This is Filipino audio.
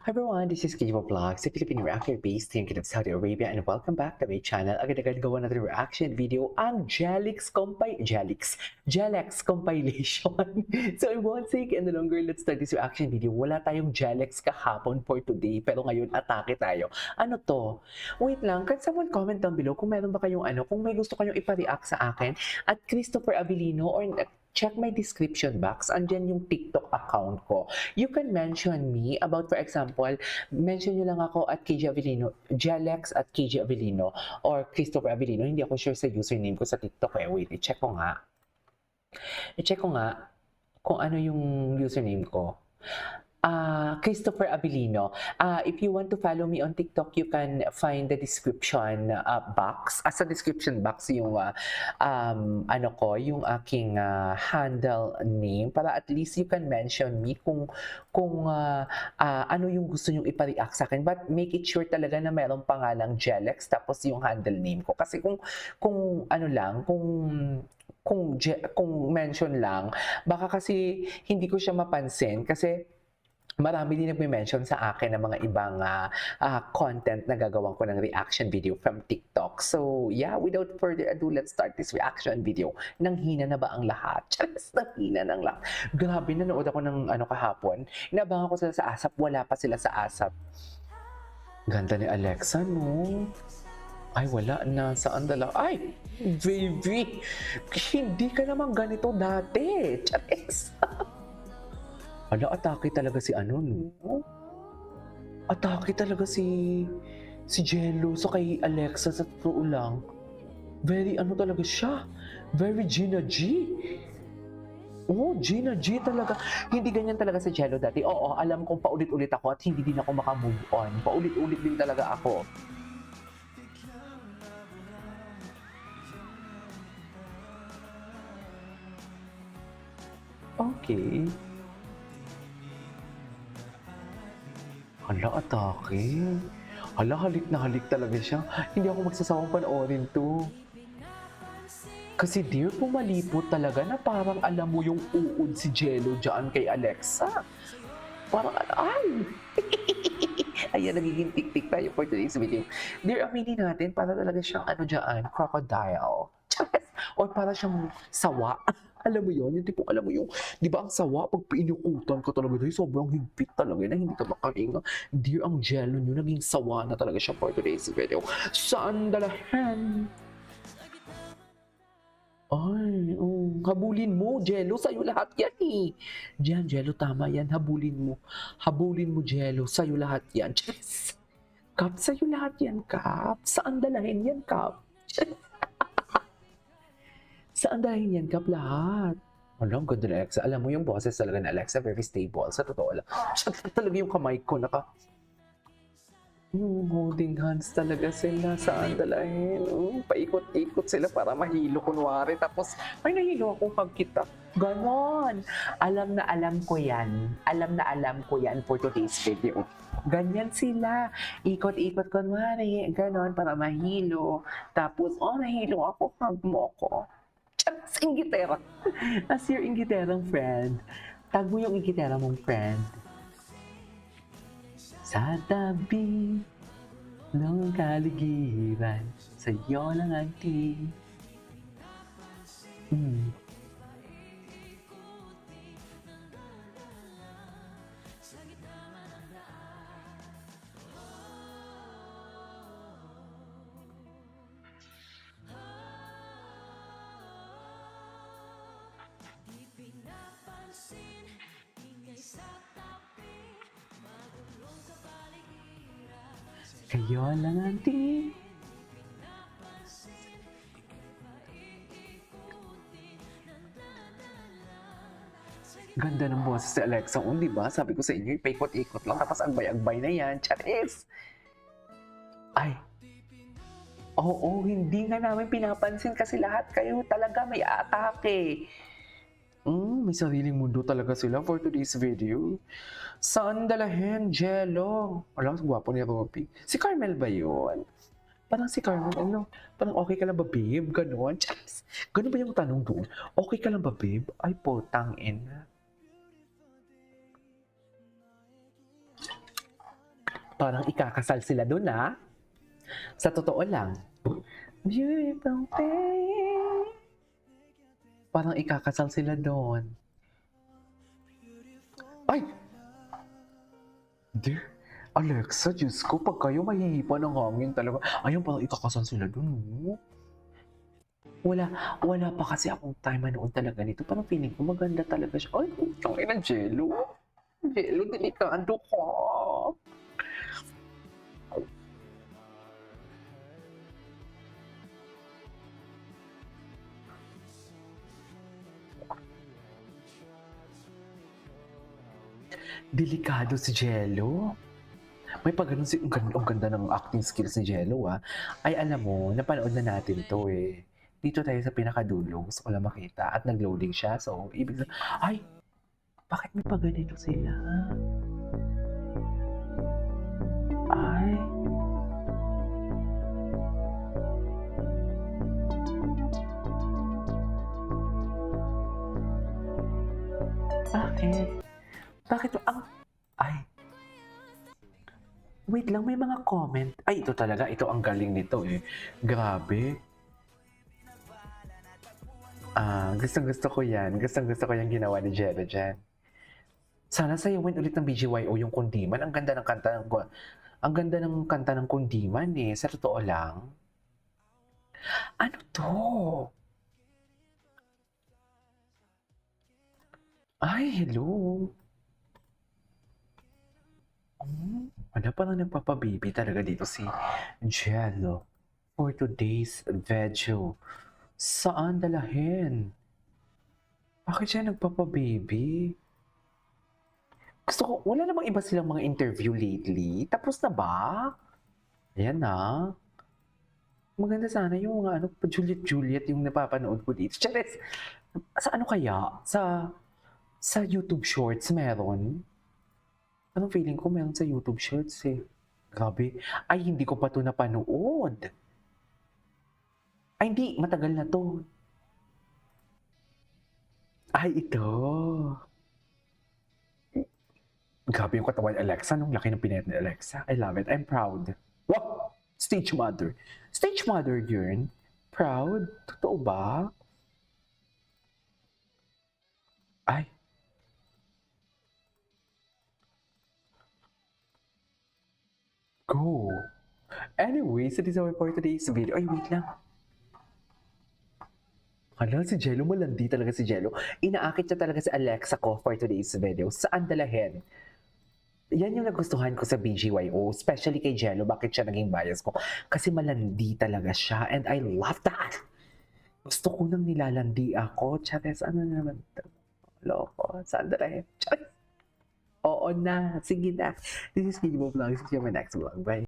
Hi everyone, this is Kijibo Vlogs, a Filipino reactor based thinking of Saudi Arabia, and welcome back to my channel. Agad-agad gawa natin reaction video ang Jelex compilation. So in one sake and no longer, let's start this reaction video. Wala tayong Jelex kahapon for today, pero ngayon atake tayo. Ano to? Wait lang, can someone comment down below kung meron ba kayong kung may gusto kayong ipa-react sa akin at Christopher Abilino or check my description box, andyan yung TikTok account ko. You can mention me about, for example, mention nyo lang ako at KJ Avellino, Jelex at KJ Avellino, or Christopher Avellino. Hindi ako sure sa username ko sa TikTok eh. Wait, i-check ko nga. I-check ko nga kung ano yung username ko. Christopher Abilino. If you want to follow me on TikTok, you can find the description box. Sa description box yung yung aking handle name para at least you can mention me kung ano yung gusto nyong ipa-react sa akin. But make it sure talaga na mayroong pangalang Jelex tapos yung handle name ko. Kasi kung mention lang, baka kasi hindi ko siya mapansin kasi marami din nagme-mention sa akin ng mga ibang content na gagawin ko ng reaction video from TikTok. So yeah, without further ado, let's start this reaction video. Nanghina na ba ang lahat? Charis, nanghina ng lahat. Grabe, nanood ako ng kahapon. Inabangan ko sila sa ASAP, wala pa sila sa ASAP. Ganda ni Alexa, no? Ay, wala na. Saan dala? Ay, baby! Hindi ka naman ganito dati. Charis! Atake talaga si no? Atake talaga si Jello sa kay Alexa sa totoo lang. Very talaga siya. Very Gina G. Oh, Gina G talaga. Hindi ganyan talaga si Jello dati. Oo, alam kong paulit-ulit ako at hindi din ako makamove on. Paulit-ulit din talaga ako. Okay. Hala, atake. Hala, halik na halik talaga siya. Hindi ako magsasawang panoorin to. Kasi dear, pumalipot talaga na parang alam mo yung uod si Jello dyan kay Alexa. Parang ay! Ayan, nagiging tik-tik tayo for today's video. Dear, aminin natin, para talaga siyang dyan, crocodile. Or para siyang sawa. Alam mo yun, yung tipong alam mo yung, di ba ang sawa, pag pinukutan ka talaga dahil sobrang higpit talaga na hindi ka makahinga. Dear, ang Jello nyo, naging sawa na talaga siya for today's video. Saan dalahan? Ay, habulin mo, Jello, sa'yo lahat yan eh. Diyan, Jello, tama yan, habulin mo. Habulin mo, Jello, sa'yo lahat yan. Yes. Kap, sa'yo lahat yan, Kap. Saan dalahin yan, Kap? Saan dalahin yan, Kap, lahat? Ang ganda na Alexa. Alam mo yung boses talaga na Alexa, very stable. Sa totoo lang. Siya talaga yung kamay ko, holding hands talaga sila. Saan dalahin? Paikot-ikot sila para mahilo kunwari. Tapos, ay nahilo ako pag kita. Ganon. Alam na alam ko yan. Alam na alam ko yan for today's video. Ganyan sila. Ikot-ikot kunwari. Ganon para mahilo. Tapos, nahilo ako. Hug mo ako. As ingitera. As your ingiterang friend. Tag mo yung ingitera mong friend. Sa tabi ng kaligiran, sa'yo lang ang kayo lang ang Ganda ng boses si Alexa. Di ba? Sabi ko sa inyo, paikot-ikot lang. Tapos agbay-agbay na yan. Charis! Ay! Oo, hindi nga namin pinapansin kasi lahat kayo talaga may atake. May sariling mundo talaga sila for today's video. Saan dalahin, Jello? Alam, gwapo niya Robby. Si Carmel ba yun? Parang si Carmel, parang okay ka lang ba, babe? Ganon. Ganon ba yung tanong doon? Okay ka lang ba, babe? Ay po, tangin. Parang ikakasal sila dun, ah. Sa totoo lang. Beautiful day. Parang ikakasal sila doon. Ay! Dear Alexa, Diyos ko, pag kayo mahihipa ng hangin talaga. Ayun, parang ikakasal sila doon, oh. Wala pa kasi akong time manood talaga nito. Parang feeling ko maganda talaga siya. Ay, ang ina, Jello. Jello, delikado ka. Delikado si Jello. May pa ganun ang ganda ng acting skills ni Jello, ah. Ay, alam mo, napanood na natin 'to, eh. Dito tayo sa pinakadulo, gusto ko lang makita at nag-loading siya. So, ibig ay, bakit may pa ganito sila? Ay, bakit? Bakit ay, wait lang, may mga comment. Ay, ito talaga, ito ang galing nito, eh. Grabe. Gustong-gusto ko 'yan. Gustong-gusto ko 'yang ginawa ni Jello diyan. Sana sayawin ulit ng BGYO yung Kundiman. Ang ganda ng kanta ng Kundiman, eh, sa totoo lang. Ano 'to? Ay, hello. Wala, parang nagpapa-baby talaga dito si Jello for today's video. Saan dalahin? Bakit siya nagpapa-baby? Gusto ko, wala namang iba silang mga interview lately. Tapos na ba? Ayan na. Maganda sana yung mga ano, Juliet yung napapanood ko dito. Charis, sa ano kaya? Sa YouTube Shorts meron? Anong feeling ko meron sa YouTube Shorts, eh. Grabe. Ay, hindi ko pa 'to napanood. Ay, hindi. Matagal na 'to. Ay, ito. Grabe yung katawan ni Alexa. Nung laki ng pinayat ni Alexa. I love it. I'm proud. Wow! Stage mother. Stage mother yun? Proud? Totoo ba? Ay. Go. Anyway, so this is all for today's video. Ay, wait lang. Hala, si Jello malandi talaga si Jello. Inaakit niya talaga si Alexa ko for today's video. Saan dalahin? Yan yung nagustuhan ko sa BGYO, especially kay Jello. Bakit siya naging bias ko? Kasi malandi talaga siya and I love that. Gusto ko nang nilalandi ako. Chares, ano na naman ito? Loko, saan dalahin? Chares. Oo na, sige na. This is Kidmo Vlog. See you in my next vlog. Bye.